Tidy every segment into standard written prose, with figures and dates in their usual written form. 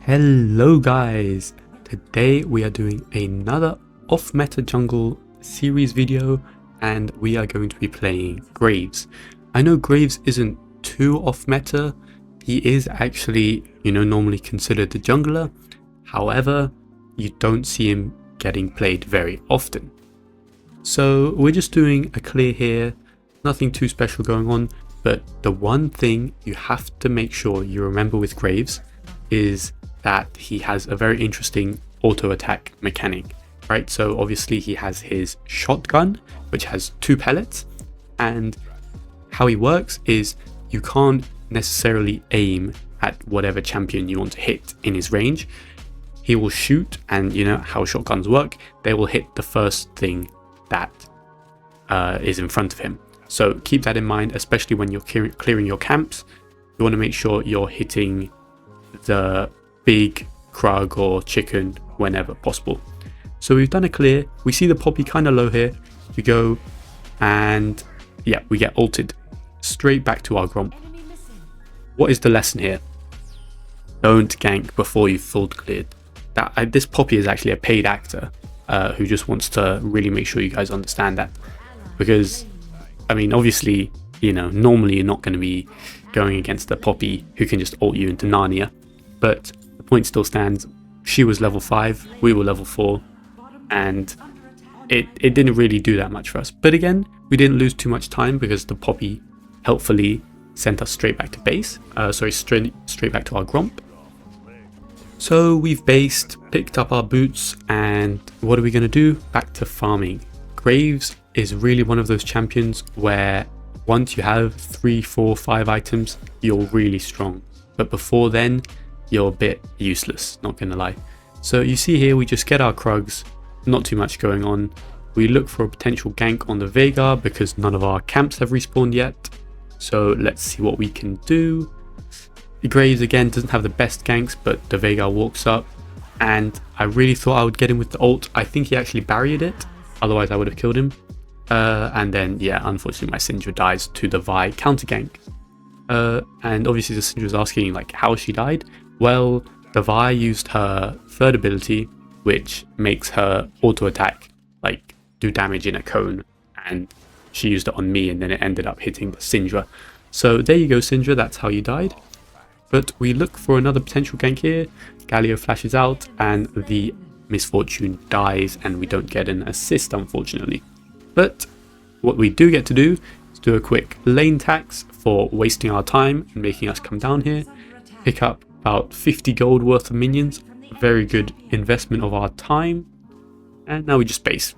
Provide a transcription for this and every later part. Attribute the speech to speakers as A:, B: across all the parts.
A: Hello guys, today we are doing another off-meta jungle series video and we are going to be playing Graves. I know Graves isn't too off-meta, he is actually, normally considered the jungler, however, you don't see him getting played very often. So we're just doing a clear here, nothing too special going on, but the one thing you have to make sure you remember with Graves is that he has a very interesting auto attack mechanic, right? So obviously he has his shotgun, which has 2 pellets, and how he works is you can't necessarily aim at whatever champion you want to hit in his range. He will shoot, and you know how shotguns work, they will hit the first thing that is in front of him. So keep that in mind, especially when you're clearing your camps. You want to make sure you're hitting the big Krug or chicken whenever possible. So we've done a clear, we see the Poppy kind of low here, we go and yeah, we get ulted straight back to our Gromp. What is the lesson here? Don't gank before you've full cleared. This Poppy is actually a paid actor who just wants to really make sure you guys understand that, because I mean obviously normally you're not going to be going against a Poppy who can just ult you into Narnia, but the point still stands. She was level 5, we were level 4, and it didn't really do that much for us. But again, we didn't lose too much time because the Poppy helpfully sent us straight back to base. Straight back to our Gromp. So we've based, picked up our boots, and what are we going to do? Back to farming. Graves is really one of those champions where once you have 3, 4, 5 items, you're really strong. But before then, you're a bit useless, not gonna lie. So you see here, we just get our Krugs, not too much going on. We look for a potential gank on the Veigar because none of our camps have respawned yet. So let's see what we can do. The Graves again doesn't have the best ganks, but the Veigar walks up and I really thought I would get him with the ult. I think he actually barriered it, otherwise I would have killed him. And then yeah, unfortunately my Syndra dies to the Vi counter gank. And obviously the Syndra was asking like how she died. Well, the Vi used her third ability, which makes her auto attack like do damage in a cone, and she used it on me and then it ended up hitting the Syndra. So there you go, Syndra, that's how you died. But we look for another potential gank here. Galio flashes out and the Misfortune dies and we don't get an assist, unfortunately. But what we do get to do is do a quick lane tax for wasting our time and making us come down here, pick up about 50 gold worth of minions, very good investment of our time, and now we just base.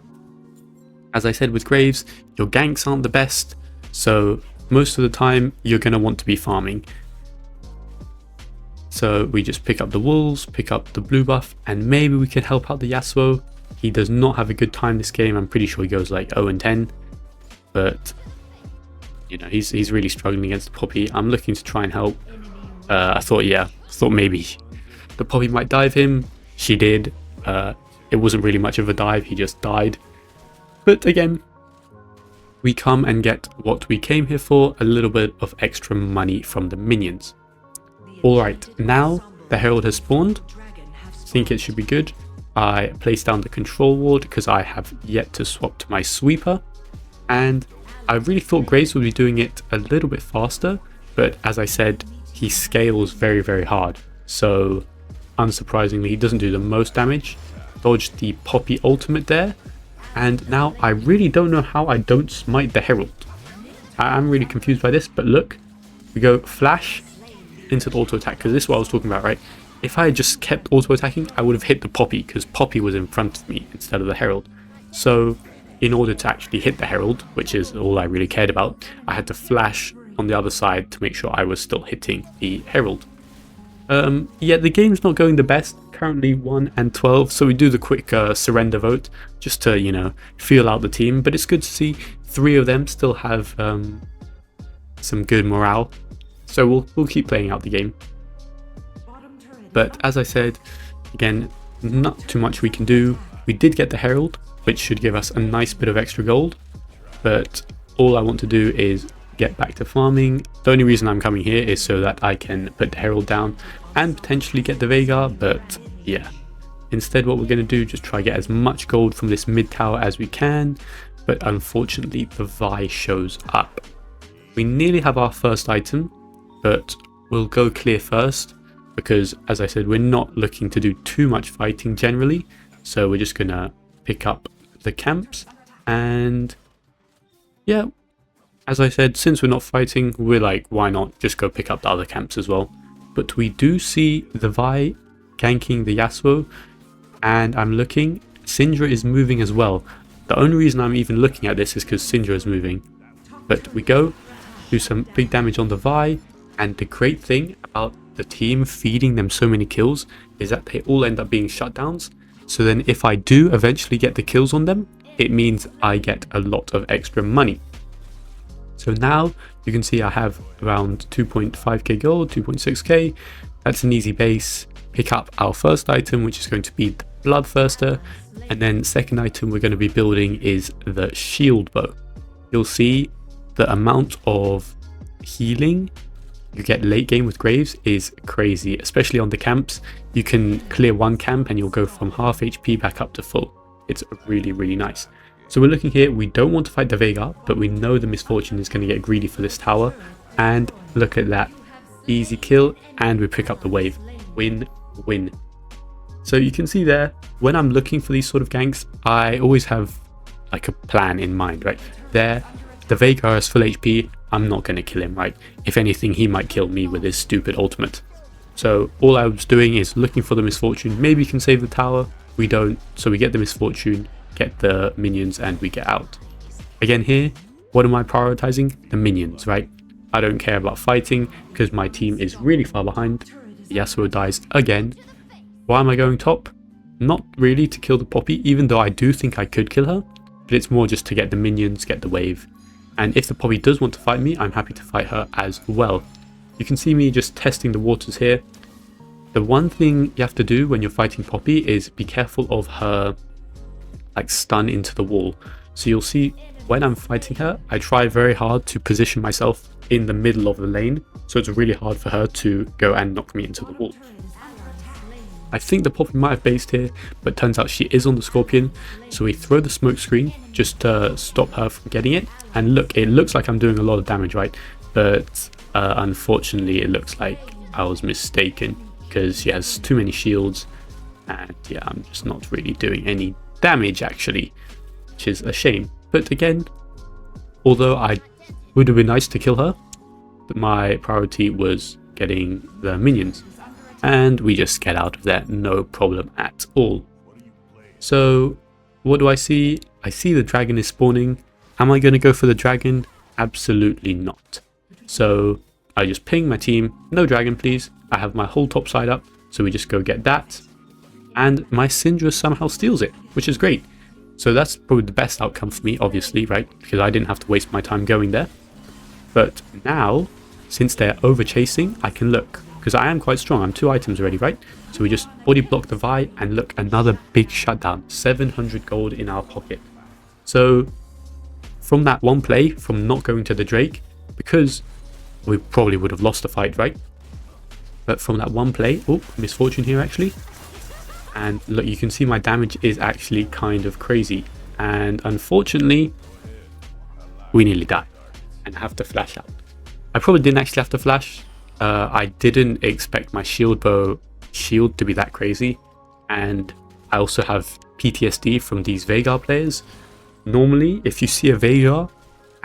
A: As I said with Graves, your ganks aren't the best, so most of the time you're going to want to be farming. So we just pick up the wolves, pick up the blue buff, and maybe we can help out the Yasuo. He does not have a good time this game. I'm pretty sure he goes like 0-10, but he's really struggling against the Poppy. I'm looking to try and help. I thought maybe the Poppy might dive him. She did. It wasn't really much of a dive, he just died. But again, we come and get what we came here for, a little bit of extra money from the minions. Alright, now the Herald has spawned. I think it should be good. I placed down the control ward because I have yet to swap to my sweeper, and I really thought Graves would be doing it a little bit faster, but as I said, he scales very, very hard. So unsurprisingly, he doesn't do the most damage. Dodged the Poppy ultimate there, and now I really don't know how I don't smite the Herald. I'm really confused by this, but look, we go flash into the auto attack, because this is what I was talking about, right? If I had just kept auto attacking, I would have hit the Poppy because Poppy was in front of me instead of the Herald. So in order to actually hit the Herald, which is all I really cared about, I had to flash on the other side to make sure I was still hitting the Herald. Yeah, the game's not going the best, currently 1-12, so we do the quick surrender vote just to, feel out the team, but it's good to see 3 of them still have some good morale, so we'll keep playing out the game. But as I said, again, not too much we can do. We did get the Herald, which should give us a nice bit of extra gold, but all I want to do is get back to farming. The only reason I'm coming here is so that I can put the Herald down and potentially get the Veigar, but yeah. Instead, what we're going to do, just try to get as much gold from this mid tower as we can, but unfortunately the Vi shows up. We nearly have our first item, but we'll go clear first because, as I said, we're not looking to do too much fighting generally, so we're just going to pick up the camps. And yeah, as I said, since we're not fighting, we're like, why not just go pick up the other camps as well. But we do see the Vi ganking the Yasuo, and I'm looking, Syndra is moving as well. The only reason I'm even looking at this is because Syndra is moving. But we go, do some big damage on the Vi, and the great thing about the team feeding them so many kills is that they all end up being shutdowns. So then if I do eventually get the kills on them, it means I get a lot of extra money. So now you can see I have around 2.5k gold, 2.6k. That's an easy base. Pick up our first item, which is going to be the Bloodthirster, and then second item we're going to be building is the Shield Bow. You'll see the amount of healing you get late game with Graves is crazy, especially on the camps. You can clear one camp and you'll go from half HP back up to full. It's really nice. So we're looking here, we don't want to fight the Veigar, but we know the Misfortune is going to get greedy for this tower, and look at that, easy kill, and we pick up the wave. Win. So you can see there, when I'm looking for these sort of ganks, I always have like a plan in mind, right? There, the Veigar has full HP, I'm not going to kill him, right? If anything, he might kill me with his stupid ultimate. So all I was doing is looking for the Misfortune. Maybe you can save the tower, we don't, so we get the Misfortune, get the minions, and we get out. Again here, what am I prioritizing? The minions, right? I don't care about fighting because my team is really far behind. Yasuo dies again. Why am I going top? Not really to kill the Poppy, even though I do think I could kill her, but it's more just to get the minions, get the wave. And if the Poppy does want to fight me, I'm happy to fight her as well. You can see me just testing the waters here. The one thing you have to do when you're fighting Poppy is be careful of her like stun into the wall. So you'll see when I'm fighting her, I try very hard to position myself in the middle of the lane, so it's really hard for her to go and knock me into the wall. I think the Poppy might have based here, but turns out she is on the Scorpion, so we throw the smoke screen just to stop her from getting it. And look, it looks like I'm doing a lot of damage, right? But unfortunately it looks like I was mistaken because she has too many shields, and yeah, I'm just not really doing any damage actually, which is a shame. But again, although I would have been nice to kill her, but my priority was getting the minions, and we just get out of there no problem at all. So what do I see? I see the dragon is spawning. Am I going to go for the dragon? Absolutely not. So I just ping my team, no dragon please. I have my whole top side up, so we just go get that, and my Syndra somehow steals it, which is great. So that's probably the best outcome for me, obviously, right? Because I didn't have to waste my time going there. But now, since they're over chasing, I can look, because I am quite strong. I'm 2 items already, right? So we just body block the Vi, and look, another big shutdown. 700 gold in our pocket. So from that one play, from not going to the Drake, because we probably would have lost the fight, right? But from that one play, oh, Misfortune here actually. And look, you can see my damage is actually kind of crazy. And unfortunately, we nearly die and have to flash out. I probably didn't actually have to flash. I didn't expect my shield bow shield to be that crazy. And I also have PTSD from these Veigar players. Normally, if you see a Veigar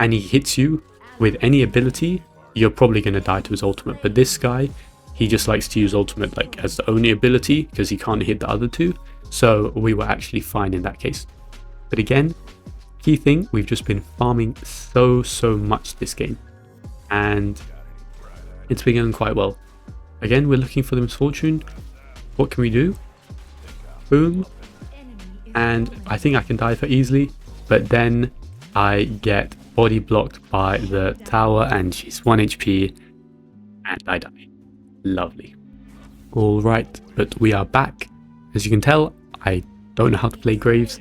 A: and he hits you with any ability, you're probably going to die to his ultimate. But this guy, he just likes to use ultimate like as the only ability because he can't hit the other two. So we were actually fine in that case. But again, key thing, we've just been farming so much this game, and it's been going quite well. Again, we're looking for the Misfortune. What can we do? Boom. And I think I can dive her easily, but then I get body blocked by the tower and she's 1 HP and I die. Lovely. Alright, but we are back. As you can tell, I don't know how to play Graves.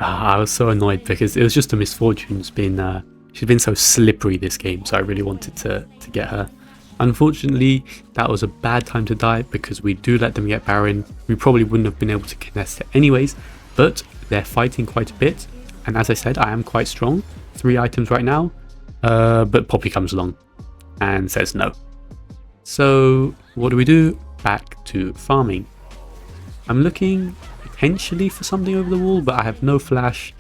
A: I was so annoyed because it was just a Misfortune's been She's been so slippery this game, so I really wanted to get her. Unfortunately, that was a bad time to die because we do let them get Baron. We probably wouldn't have been able to contest it anyways, but they're fighting quite a bit. And as I said, I am quite strong. 3 items right now, but Poppy comes along and says no. So what do? Back to farming. I'm looking potentially for something over the wall, but I have no flash.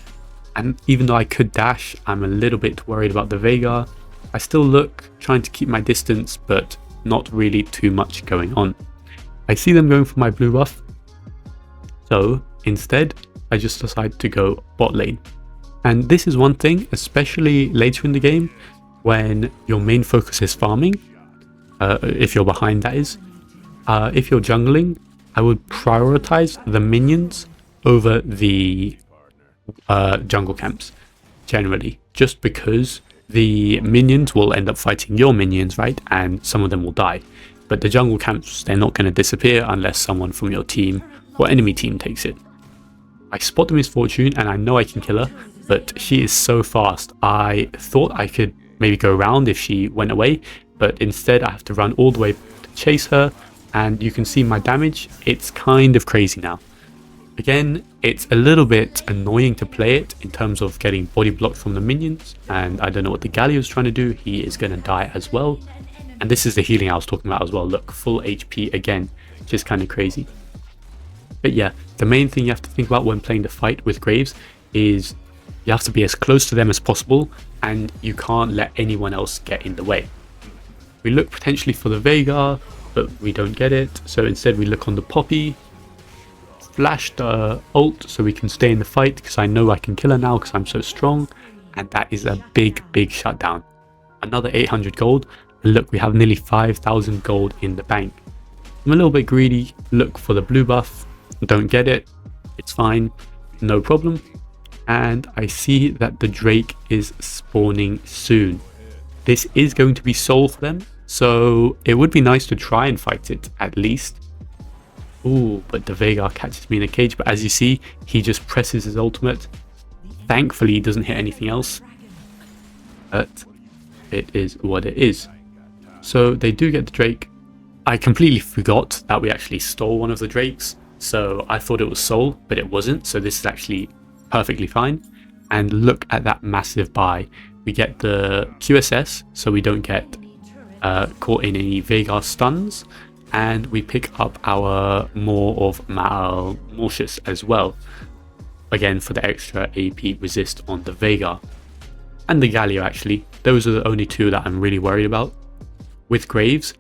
A: And even though I could dash, I'm a little bit worried about the Veigar. I still look, trying to keep my distance, but not really too much going on. I see them going for my blue buff. So instead, I just decide to go bot lane. And this is one thing, especially later in the game, when your main focus is farming, if you're behind that is. If you're jungling, I would prioritize the minions over the jungle camps, generally, just because the minions will end up fighting your minions, right? And some of them will die. But the jungle camps, they're not going to disappear unless someone from your team or enemy team takes it. I spot the Misfortune and I know I can kill her, but she is so fast. I thought I could maybe go around if she went away, but instead I have to run all the way to chase her, and you can see my damage. It's kind of crazy now. Again, it's a little bit annoying to play it in terms of getting body blocked from the minions, and I don't know what the Galio is trying to do. He is going to die as well. And this is the healing I was talking about as well. Look, full HP again, which is kind of crazy. But yeah, the main thing you have to think about when playing the fight with Graves is you have to be as close to them as possible, and you can't let anyone else get in the way. We look potentially for the Veigar, but we don't get it. So instead we look on the Poppy. Flash the ult so we can stay in the fight, because I know I can kill her now because I'm so strong. And that is a big shutdown. Another 800 gold. And look, we have nearly 5,000 gold in the bank. I'm a little bit greedy. Look for the blue buff. Don't get it. It's fine. No problem. And I see that the Drake is spawning soon. This is going to be soul for them, so it would be nice to try and fight it at least. Ooh, but the Veigar catches me in a cage, but as you see, he just presses his ultimate. Thankfully, he doesn't hit anything else, but it is what it is. So they do get the Drake. I completely forgot that we actually stole one of the Drakes, so I thought it was soul, but it wasn't, so this is actually perfectly fine. And look at that massive buy. We get the QSS, so we don't get caught in any Veigar stuns, and we pick up our Maw of Malmortius as well, again for the extra AP resist on the Veigar. And the Galio actually, those are the only two that I'm really worried about. With Graves,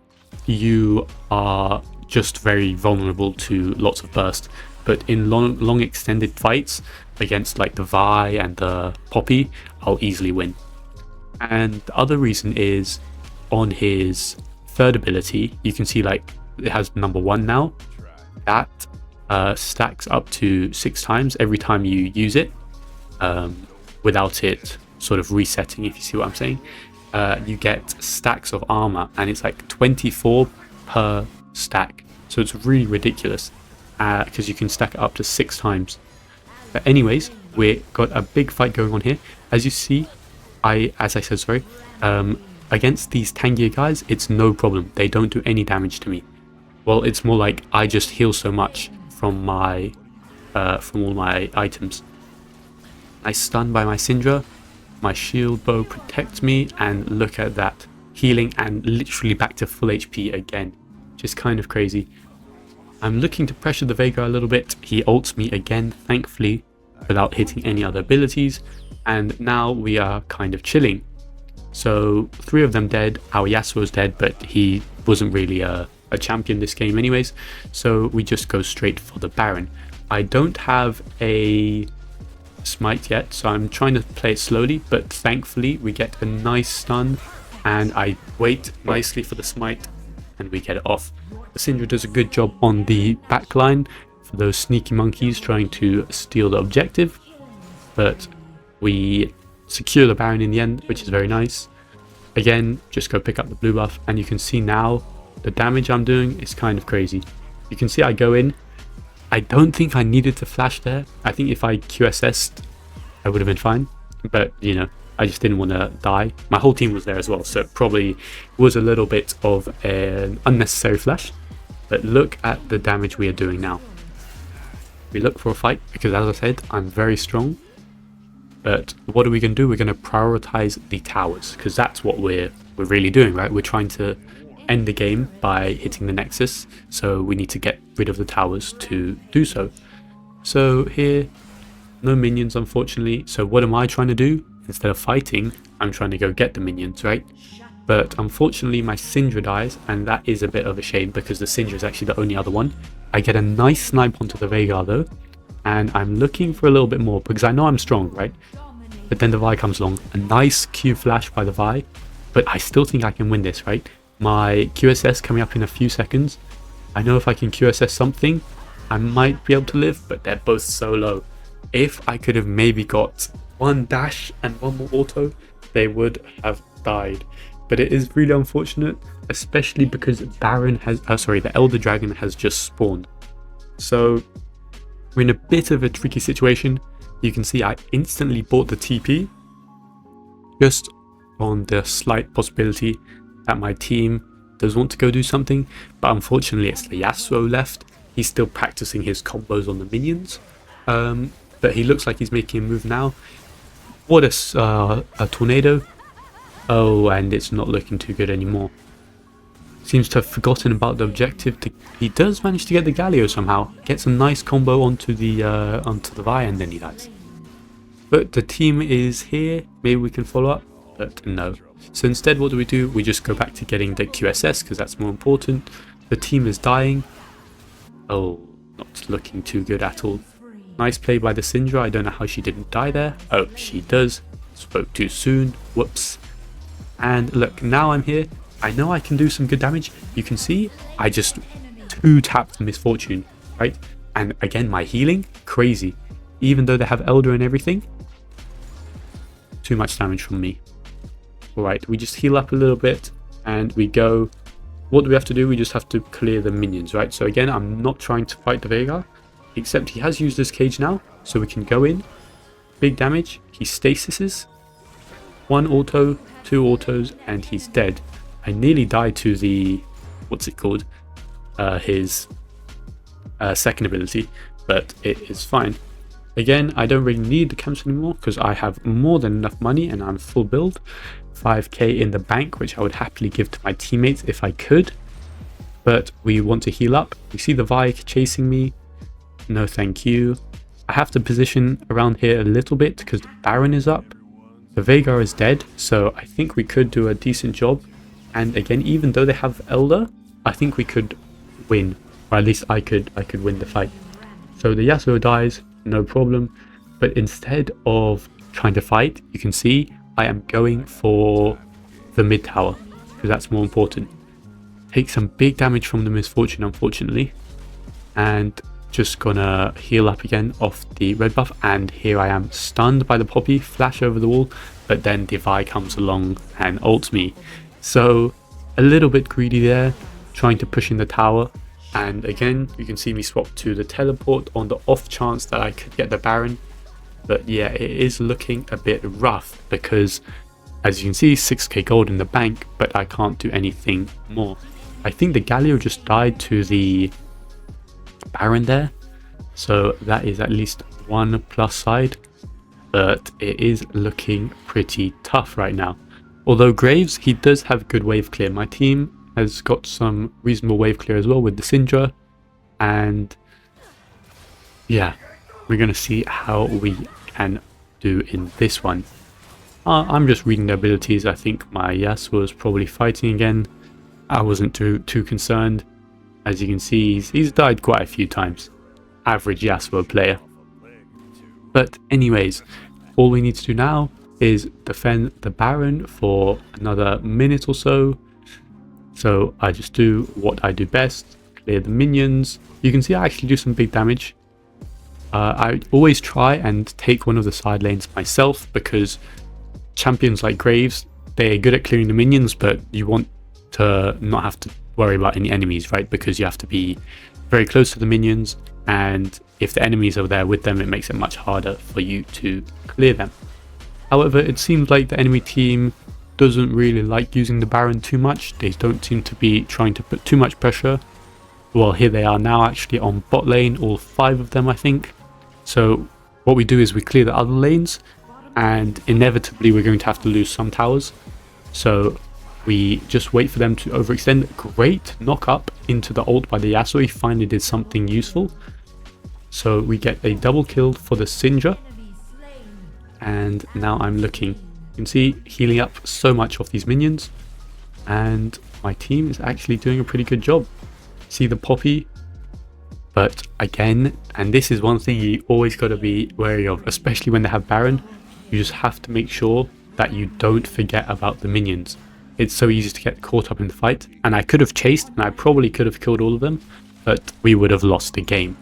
A: you are just very vulnerable to lots of burst, but in long extended fights against like the Vi and the Poppy, I'll easily win. And the other reason is on his third ability, you can see like it has number 1 now. That stacks up to 6 times every time you use it, without it sort of resetting, if you see what I'm saying. You get stacks of armor, and it's like 24 per stack, so it's really ridiculous because you can stack it up to 6 times. But anyways, we got a big fight going on here. As you see, as I said, against these tankier guys, it's no problem. They don't do any damage to me. Well, it's more like I just heal so much from my from all my items. I stun by my Syndra. My shield bow protects me, and look at that, healing and literally back to full HP again, which is kind of crazy. I'm looking to pressure the Veigar a little bit. He ults me again, thankfully, without hitting any other abilities, and now we are kind of chilling. So 3 of them dead. Our Yasuo's dead, but he wasn't really a champion this game anyways, so we just go straight for the Baron. I don't have a smite yet, so I'm trying to play it slowly, but thankfully we get a nice stun, and I wait nicely for the smite, and we get it off. The Syndra does a good job on the backline for those sneaky monkeys trying to steal the objective, but we secure the Baron in the end, which is very nice. Again, just go pick up the blue buff, and you can see now the damage I'm doing is kind of crazy. You can see I go in. I don't think I needed to flash there. I think if I QSS'd, I would have been fine. But, you know, I just didn't want to die. My whole team was there as well, so it probably was a little bit of an unnecessary flash. But look at the damage we are doing now. We look for a fight because, as I said, I'm very strong. But what are we going to do? We're going to prioritize the towers, because that's what we're really doing, right? We're trying to end the game by hitting the nexus, so we need to get rid of the towers to do so. So here, no minions unfortunately. So what am I trying to do? Instead of fighting, I'm trying to go get the minions, right? But unfortunately my Syndra dies, and that is a bit of a shame because the Syndra is actually the only other one. I get a nice snipe onto the Veigar though, and I'm looking for a little bit more because I know I'm strong, right? But then the Vi comes along, a nice Q flash by the Vi, but I still think I can win this, right? My QSS coming up in a few seconds. I know if I can QSS something, I might be able to live, but they're both so low. If I could have maybe got one dash and one more auto, they would have died. But it is really unfortunate, especially because Baron has, the Elder Dragon has just spawned. So we're in a bit of a tricky situation. You can see I instantly bought the TP, just on the slight possibility that my team does want to go do something. But unfortunately it's the Yasuo left. He's still practicing his combos on the minions. But he looks like he's making a move now. What a tornado. Oh, and it's not looking too good anymore. Seems to have forgotten about the objective. He does manage to get the Galio somehow. Gets a nice combo onto the Vi, and then he dies. But the team is here. Maybe we can follow up, but no. So instead, what do? We just go back to getting the QSS because that's more important. The team is dying. Oh, not looking too good at all. Nice play by the Syndra. I don't know how she didn't die there. Oh, she does. Spoke too soon. Whoops. And look, now I'm here. I know I can do some good damage. You can see I just 2-tapped Misfortune, right? And again, my healing, crazy. Even though they have Elder and everything, too much damage from me. Alright, we just heal up a little bit and we go. What do we have to do? We just have to clear the minions, right? So again, I'm not trying to fight the Veigar, except he has used this cage now, so we can go in. Big damage. He stasises. 1 auto, 2 autos, and he's dead. I nearly died to the, what's it called? His second ability, but it is fine. Again, I don't really need the camps anymore because I have more than enough money and I'm full build. 5k in the bank, which I would happily give to my teammates if I could. But we want to heal up. We see the Vi chasing me. No thank you. I have to position around here a little bit because the Baron is up. The Veigar is dead, so I think we could do a decent job. And again, even though they have Elder, I think we could win. Or at least I could win the fight. So the Yasuo dies, no problem. But instead of trying to fight, you can see I am going for the mid tower, because that's more important. Take some big damage from the Misfortune, unfortunately. And just gonna heal up again off the red buff, and here I am stunned by the Poppy, flash over the wall, but then Devi comes along and ults me. So a little bit greedy there, trying to push in the tower, and again you can see me swap to the teleport on the off chance that I could get the Baron. But yeah, it is looking a bit rough because as you can see 6k gold in the bank, but I can't do anything more. I think the Galio just died to the Baron there, so that is at least one plus side, but it is looking pretty tough right now. Although Graves, he does have good wave clear. My team has got some reasonable wave clear as well with the Syndra, and yeah, we're gonna see how we can do in this one. I'm just reading the abilities. I think my Yasuo was probably fighting again. I wasn't too concerned. As you can see, he's died quite a few times. Average Yasuo player. But anyways, all we need to do now is defend the Baron for another minute or so. So I just do what I do best, clear the minions. You can see I actually do some big damage. I always try and take one of the side lanes myself because champions like Graves, they're good at clearing the minions, but you want to not have to worry about any enemies, right? Because you have to be very close to the minions, and if the enemies are there with them, it makes it much harder for you to clear them. However, it seems like the enemy team doesn't really like using the Baron too much. They don't seem to be trying to put too much pressure. Well, here they are now actually on bot lane, all 5 of them I think. So what we do is we clear the other lanes, and inevitably we're going to have to lose some towers. So we just wait for them to overextend. Great knock up into the ult by the Yasuo. He finally did something useful. So we get a double kill for the Syndra. And now I'm looking. You can see healing up so much of these minions. And my team is actually doing a pretty good job. See the Poppy. But again, and this is one thing you always got to be wary of, especially when they have Baron. You just have to make sure that you don't forget about the minions. It's so easy to get caught up in the fight, and I could have chased and I probably could have killed all of them, but we would have lost the game.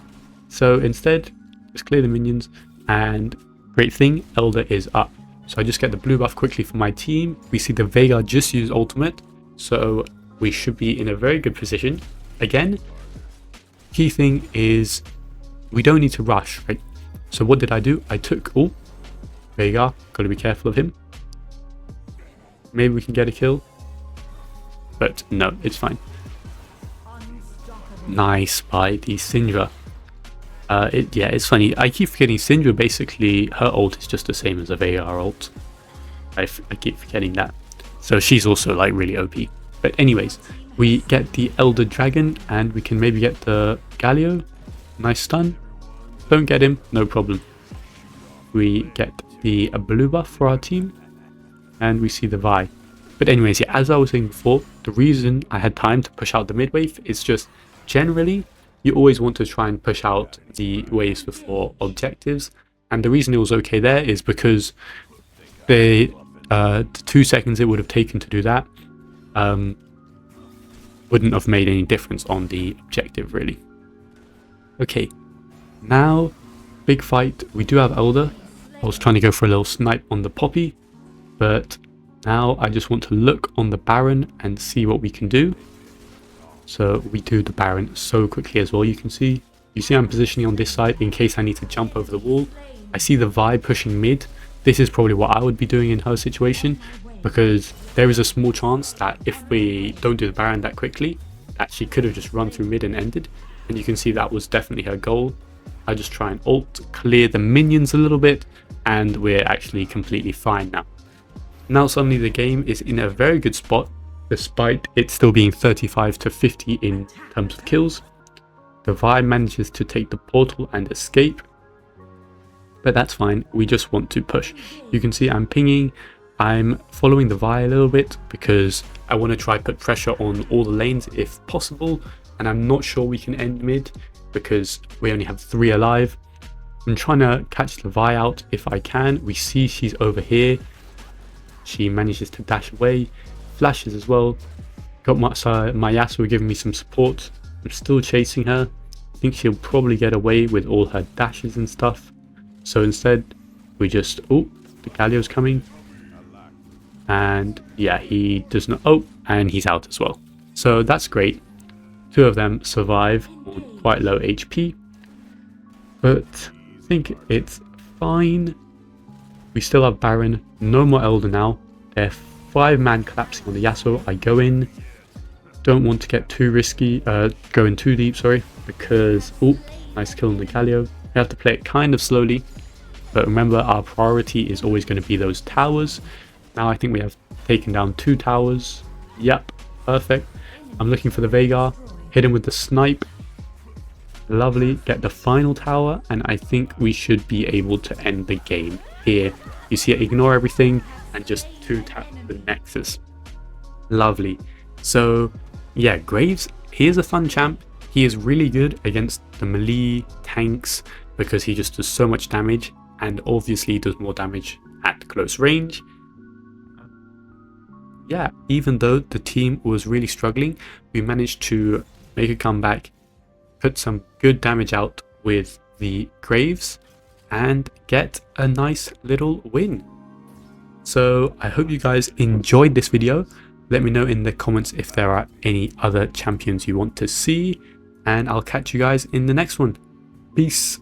A: So instead, just clear the minions, and great thing, Elder is up. So I just get the blue buff quickly for my team. We see the Veigar just use ultimate, so we should be in a very good position. Again, key thing is we don't need to rush, right? So what did I do? I took, oh, Veigar, got to be careful of him. Maybe we can get a kill, but no, it's fine. Nice by the Syndra. Yeah, it's funny. I keep forgetting Syndra, basically, her ult is just the same as a Veigar ult. I keep forgetting that. So she's also like really OP. But anyways, we get the Elder Dragon and we can maybe get the Galio. Nice stun. Don't get him, no problem. We get the blue buff for our team. And we see the Vi. But anyways, yeah, as I was saying before, the reason I had time to push out the mid wave is just generally you always want to try and push out the waves before objectives. And the reason it was okay there is because the 2 seconds it would have taken to do that wouldn't have made any difference on the objective really. Okay, now big fight. We do have Elder. I was trying to go for a little snipe on the Poppy. But now I just want to look on the Baron and see what we can do. So we do the Baron so quickly as well. You see I'm positioning on this side in case I need to jump over the wall. I see the Vi pushing mid. This is probably what I would be doing in her situation, because there is a small chance that if we don't do the Baron that quickly, that she could have just run through mid and ended. And you can see that was definitely her goal. I just try and ult, clear the minions a little bit, and we're actually completely fine now. Now suddenly the game is in a very good spot, despite it still being 35 to 50 in terms of kills. The Vi manages to take the portal and escape, but that's fine, we just want to push. You can see I'm pinging, I'm following the Vi a little bit because I want to try put pressure on all the lanes if possible, and I'm not sure we can end mid because we only have 3 alive. I'm trying to catch the Vi out if I can. We see she's over here. She manages to dash away, flashes as well. Got my Yasuo giving me some support. I'm still chasing her. I think she'll probably get away with all her dashes and stuff. So instead, we just, oh, the Galio's coming. And yeah, he does not, oh, and he's out as well. So that's great. 2 of them survive on quite low HP. But I think it's fine. We still have Baron, no more Elder now. They're 5-man collapsing on the Yasuo. I go in, don't want to get too risky, go in too deep, sorry, because, oh, nice kill on the Galio. We have to play it kind of slowly, but remember our priority is always going to be those towers. Now I think we have taken down 2 towers. Yep, perfect. I'm looking for the Veigar, hit him with the snipe. Lovely, get the final tower, and I think we should be able to end the game here. You see it, ignore everything and just 2 tap the Nexus. Lovely. So yeah, Graves, he is a fun champ. He is really good against the melee tanks because he just does so much damage, and obviously does more damage at close range. Yeah, even though the team was really struggling, we managed to make a comeback, put some good damage out with the Graves, and get a nice little win. So I hope you guys enjoyed this video. Let me know in the comments if there are any other champions you want to see, and I'll catch you guys in the next one. Peace.